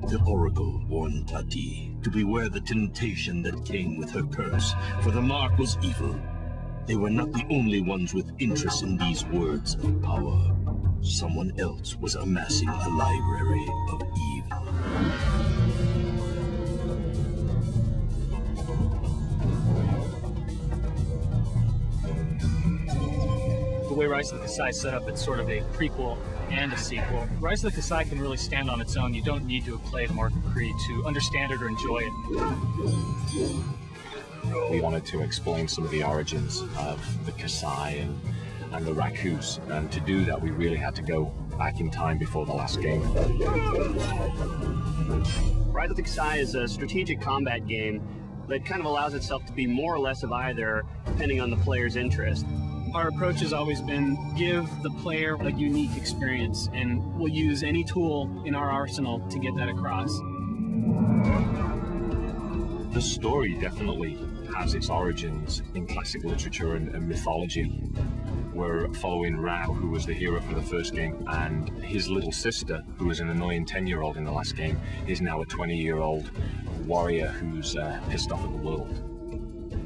The Oracle warned Tati to beware the temptation that came with her curse, for the mark was evil. They were not the only ones with interest in these words of power. Someone else was amassing a library of evil. The way Rise-of-the-Kasai is set up, it's sort of a prequel and a sequel. Rise-of-the-Kasai can really stand on its own. You don't need to have played Mark of Creed to understand it or enjoy it. We wanted to explain some of the origins of the Kasai and the Rakus, and to do that we really had to go back in time before the last game. Rise-of-the-Kasai is a strategic combat game that kind of allows itself to be more or less of either, depending on the player's interest. Our approach has always been give the player a unique experience, and we'll use any tool in our arsenal to get that across. The story definitely has its origins in classic literature and mythology. We're following Rao, who was the hero for the first game, and his little sister, who was an annoying 10-year-old in the last game, is now a 20-year-old warrior who's pissed off at the world.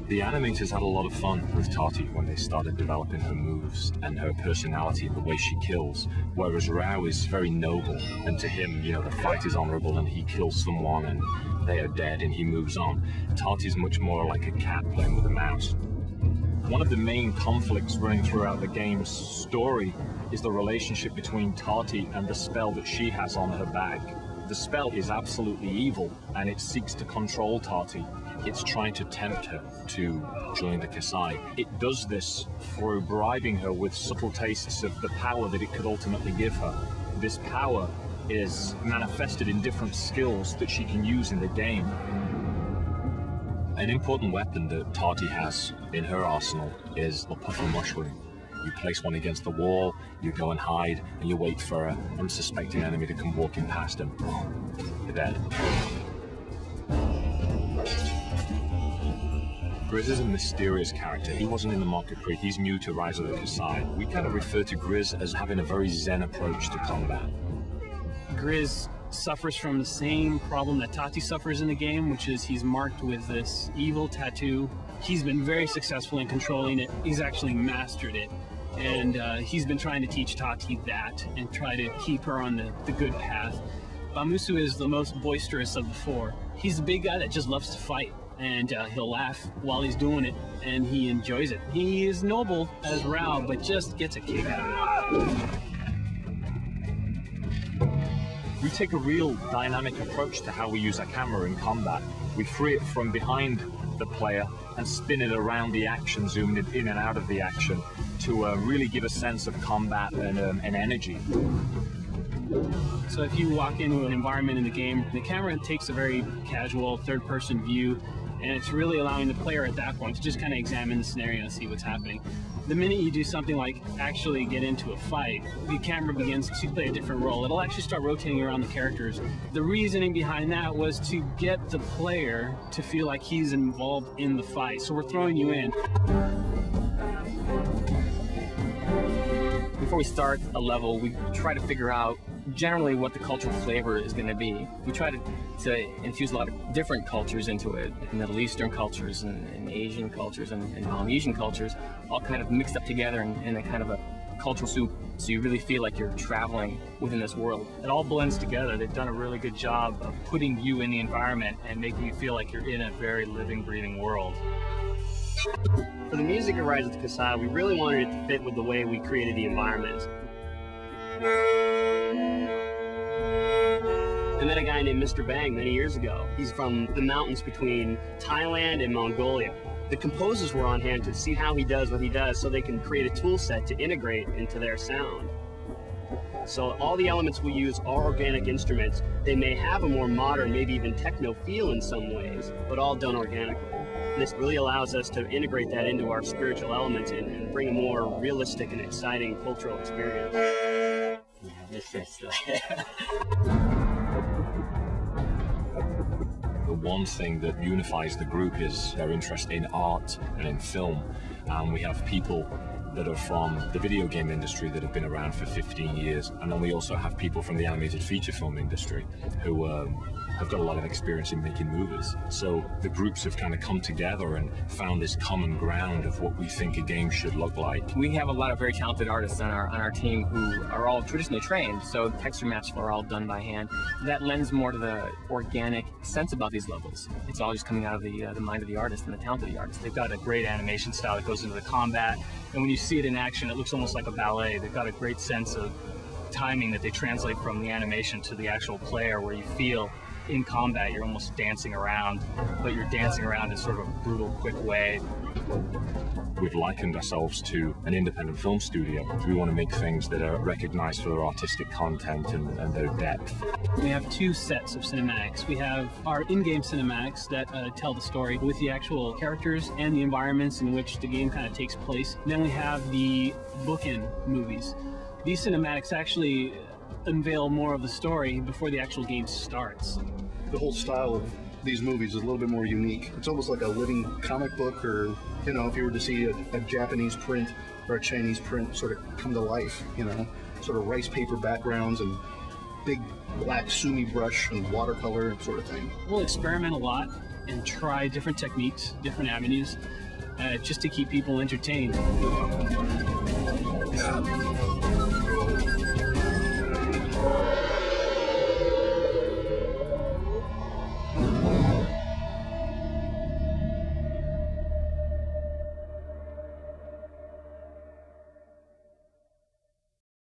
The animators had a lot of fun with Tati when they started developing her moves and her personality and the way she kills, whereas Rao is very noble, and to him, you know, the fight is honorable and he kills someone and they are dead and he moves on. Tati's much more like a cat playing with a mouse. One of the main conflicts running throughout the game's story is the relationship between Tati and the spell that she has on her back. The spell is absolutely evil, and it seeks to control Tati. It's trying to tempt her to join the Kasai. It does this through bribing her with subtle tastes of the power that it could ultimately give her. This power is manifested in different skills that she can use in the game. An important weapon that Tati has in her arsenal is the puffer mushroom. You place one against the wall, you go and hide, and you wait for an unsuspecting enemy to come walking past him. You're dead. Grizz is a mysterious character. He wasn't in the Mark of Creed. He's new to Rise of the Kasai. We kind of refer to Grizz as having a very zen approach to combat. Grizz suffers from the same problem that Tati suffers in the game, which is he's marked with this evil tattoo. He's been very successful in controlling it. He's actually mastered it. And he's been trying to teach Tati that and try to keep her on the good path. Bamusu is the most boisterous of the four. He's the big guy that just loves to fight, and he'll laugh while he's doing it, and he enjoys it. He is noble as Rao, but just gets a kick out of it. We take a real dynamic approach to how we use our camera in combat. We free it from behind the player and spin it around the action, zooming it in and out of the action to really give a sense of combat and energy. So if you walk into an environment in the game, the camera takes a very casual third-person view, and it's really allowing the player at that point to just kind of examine the scenario and see what's happening. The minute you do something like actually get into a fight, the camera begins to play a different role. It'll actually start rotating around the characters. The reasoning behind that was to get the player to feel like he's involved in the fight. So we're throwing you in. Before we start a level, we try to figure out generally what the cultural flavor is going to be. We try to infuse a lot of different cultures into it, Middle Eastern cultures and Asian cultures and Polynesian cultures, all kind of mixed up together in a kind of a cultural soup, so you really feel like you're traveling within this world. It all blends together. They've done a really good job of putting you in the environment and making you feel like you're in a very living, breathing world. For the music of Rise of the Kasai, we really wanted it to fit with the way we created the environment. I met a guy named Mr. Bang many years ago. He's from the mountains between Thailand and Mongolia. The composers were on hand to see how he does what he does so they can create a tool set to integrate into their sound. So all the elements we use are organic instruments. They may have a more modern, maybe even techno feel in some ways, but all done organically. This really allows us to integrate that into our spiritual elements and bring a more realistic and exciting cultural experience. The one thing that unifies the group is their interest in art and in film. We have people that are from the video game industry that have been around for 15 years. And then we also have people from the animated feature film industry who have got a lot of experience in making movies. So the groups have kind of come together and found this common ground of what we think a game should look like. We have a lot of very talented artists on our team who are all traditionally trained, so texture maps are all done by hand. That lends more to the organic sense about these levels. It's all just coming out of the mind of the artist and the talent of the artist. They've got a great animation style that goes into the combat, and when you see it in action, it looks almost like a ballet. They've got a great sense of timing that they translate from the animation to the actual player, where you feel in combat you're almost dancing around, but you're dancing around in sort of a brutal, quick way. We've likened ourselves to an independent film studio. We want to make things that are recognized for their artistic content and their depth. We have two sets of cinematics. We have our in-game cinematics that tell the story with the actual characters and the environments in which the game kind of takes place. And then we have the bookend movies. These cinematics actually unveil more of the story before the actual game starts. The whole style of these movies is a little bit more unique. It's almost like a living comic book, or, you know, if you were to see a Japanese print or a Chinese print sort of come to life, you know, sort of rice paper backgrounds and big black sumi brush and watercolor sort of thing. We'll experiment a lot and try different techniques, different avenues, just to keep people entertained. Yeah.